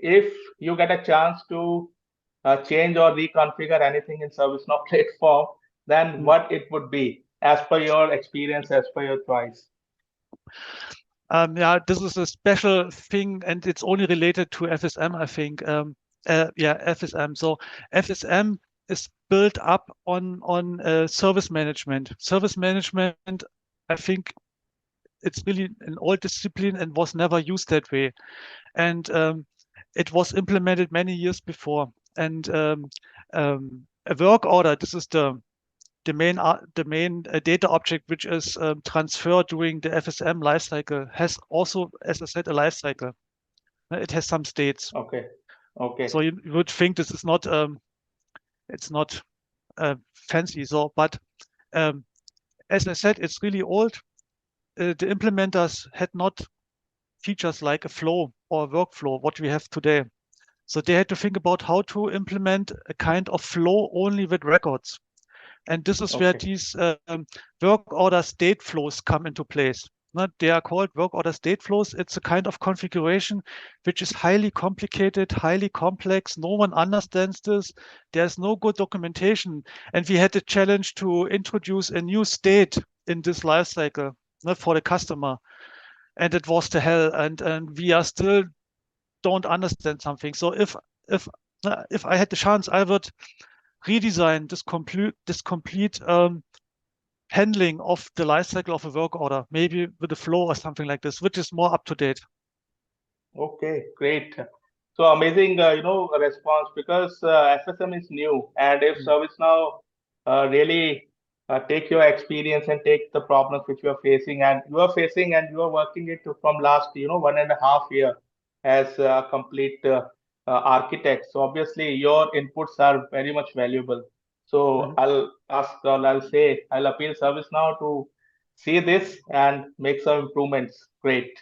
if you get a chance to change or reconfigure anything in ServiceNow platform, then Mm. what it would be as per your experience, as per your choice? Yeah, this is a special thing, and it's only related to FSM, I think. Yeah, FSM. So FSM is built up on service management. Service management, I think, it's really an old discipline and was never used that way. And it was implemented many years before. And a work order, this is the main data object which is transferred during the FSM lifecycle, has also, as I said, a lifecycle. It has some states. Okay. Okay. So you would think this is not it's not fancy. So, but um, as I said, it's really old. The implementers had not features like a flow or a workflow, what we have today. So they had to think about how to implement a kind of flow only with records. And this is where Okay. these work order state flows come into place. They are called work order state flows. It's a kind of configuration which is highly complicated, highly complex. No one understands this. There's no good documentation. And we had the challenge to introduce a new state in this life cycle for the customer. And it was the hell. And we are still don't understand something. So if I had the chance, I would redesign this complete handling of the lifecycle of a work order, maybe with a flow or something like this, which is more up to date. Okay, great. So amazing, response, because FSM is new, and if Mm. ServiceNow really take your experience and take the problems which and you are working it from last, 1.5 year as a complete architect. So obviously your inputs are very much valuable. So Mhm. I'll appeal ServiceNow to see this and make some improvements. Great.